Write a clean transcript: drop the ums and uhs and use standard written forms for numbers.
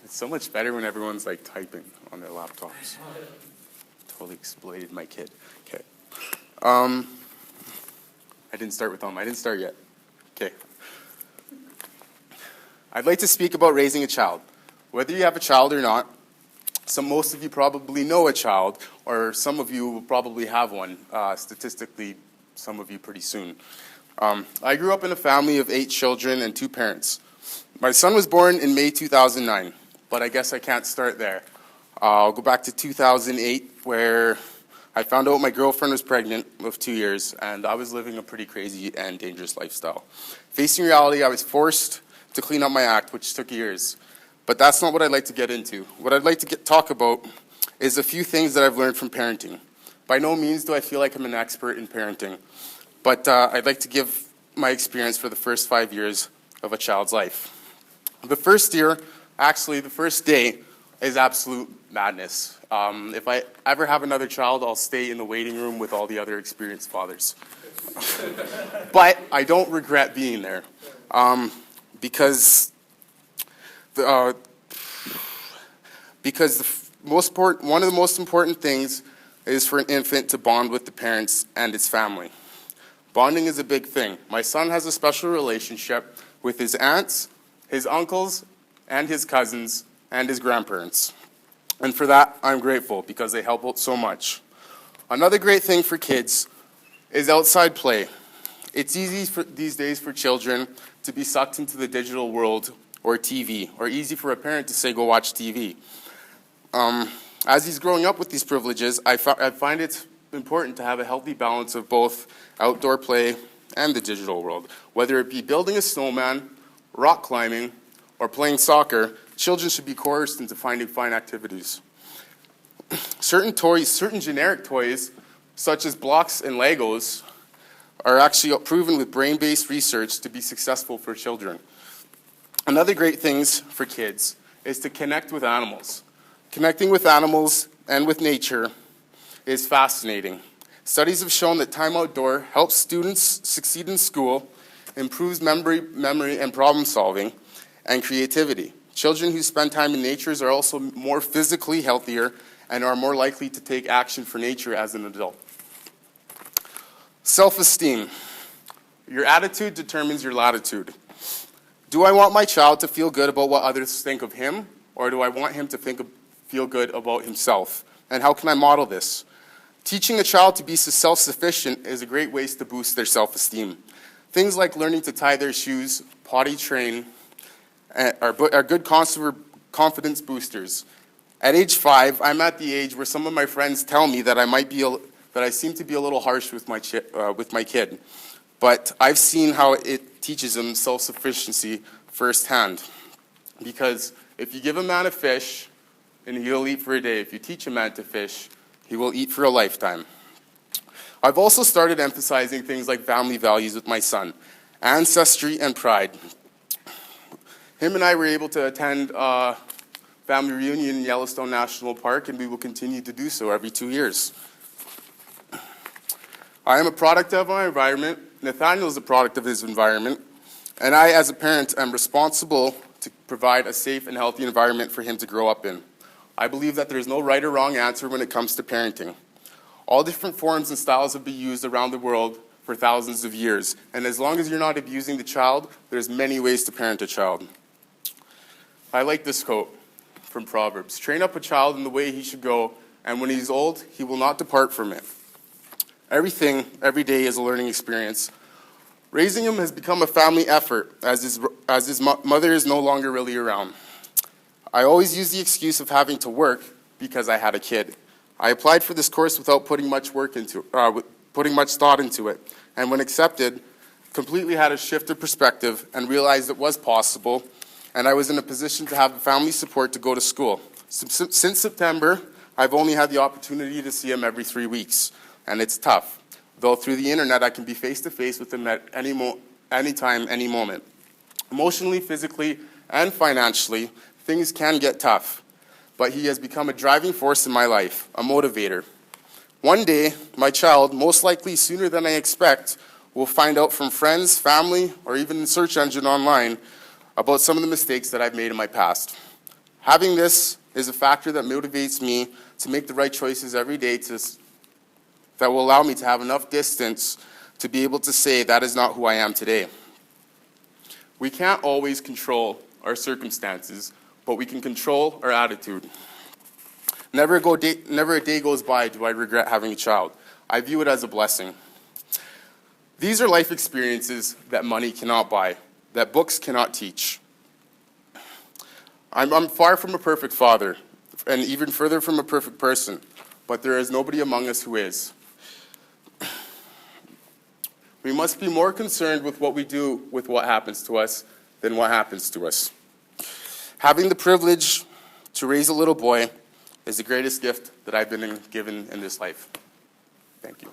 It's so much better when everyone's like typing on their laptops. Totally exploited my kid. Okay. I didn't start with I didn't start yet. Okay. I'd like to speak about raising a child. Whether you have a child or not, most of you probably know a child, or some of you will probably have one, statistically, some of you pretty soon. I grew up in a family of 8 children and 2 parents. My son was born in May 2009, but I guess I can't start there. I'll go back to 2008, where I found out my girlfriend was pregnant with 2 years, and I was living a pretty crazy and dangerous lifestyle. Facing reality, I was forced to clean up my act, which took years. But that's not what I'd like to get into. What I'd like to talk about is a few things that I've learned from parenting. By no means do I feel like I'm an expert in parenting, but I'd like to give my experience for the first 5 years of a child's life. The first year, actually the first day, is absolute madness. If I ever have another child, I'll stay in the waiting room with all the other experienced fathers. But I don't regret being there, because one of the most important things is for an infant to bond with the parents and its family. Bonding is a big thing. My son has a special relationship with his aunts, his uncles, and his cousins, and his grandparents. And for that, I'm grateful, because they help out so much. Another great thing for kids is outside play. It's easy these days for children to be sucked into the digital world or TV, or easy for a parent to say, go watch TV. As he's growing up with these privileges, I find it important to have a healthy balance of both outdoor play and the digital world. Whether it be building a snowman, rock climbing, or playing soccer, children should be coerced into finding fun activities. Certain generic toys, such as blocks and Legos, are actually proven with brain-based research to be successful for children. Another great thing for kids is to connect with animals. Connecting with animals and with nature is fascinating. Studies have shown that time outdoor helps students succeed in school, improves memory and problem solving, and creativity. Children who spend time in nature are also more physically healthier and are more likely to take action for nature as an adult. Self-esteem. Your attitude determines your latitude. Do I want my child to feel good about what others think of him, or do I want him to feel good about himself? And how can I model this? Teaching a child to be self-sufficient is a great way to boost their self-esteem. Things like learning to tie their shoes, potty train, are good confidence boosters. At age 5, I'm at the age where some of my friends tell me that I seem to be a little harsh with my kid. But I've seen how it teaches him self-sufficiency firsthand. Because if you give a man a fish, and he'll eat for a day. If you teach a man to fish, he will eat for a lifetime. I've also started emphasizing things like family values with my son, ancestry and pride. Him and I were able to attend a family reunion in Yellowstone National Park, and we will continue to do so every 2 years. I am a product of my environment. Nathaniel is a product of his environment. And I, as a parent, am responsible to provide a safe and healthy environment for him to grow up in. I believe that there's no right or wrong answer when it comes to parenting. All different forms and styles have been used around the world for thousands of years. And as long as you're not abusing the child, there's many ways to parent a child. I like this quote from Proverbs. Train up a child in the way he should go, and when he's old, he will not depart from it. Everything, every day is a learning experience. Raising him has become a family effort, as his mother is no longer really around. I always use the excuse of having to work because I had a kid. I applied for this course without putting much thought into it, and when accepted, completely had a shift of perspective and realized it was possible, and I was in a position to have family support to go to school. Since September, I've only had the opportunity to see him every 3 weeks, and it's tough. Though through the internet, I can be face-to-face with him at any time, any moment. Emotionally, physically, and financially, things can get tough, but he has become a driving force in my life, a motivator. One day, my child, most likely sooner than I expect, will find out from friends, family, or even the search engine online about some of the mistakes that I've made in my past. Having this is a factor that motivates me to make the right choices every day that will allow me to have enough distance to be able to say that is not who I am today. We can't always control our circumstances, but we can control our attitude. Never a day goes by do I regret having a child. I view it as a blessing. These are life experiences that money cannot buy, that books cannot teach. I'm far from a perfect father, and even further from a perfect person, but there is nobody among us who is. We must be more concerned with what we do with what happens to us than what happens to us. Having the privilege to raise a little boy is the greatest gift that I've been given in this life. Thank you.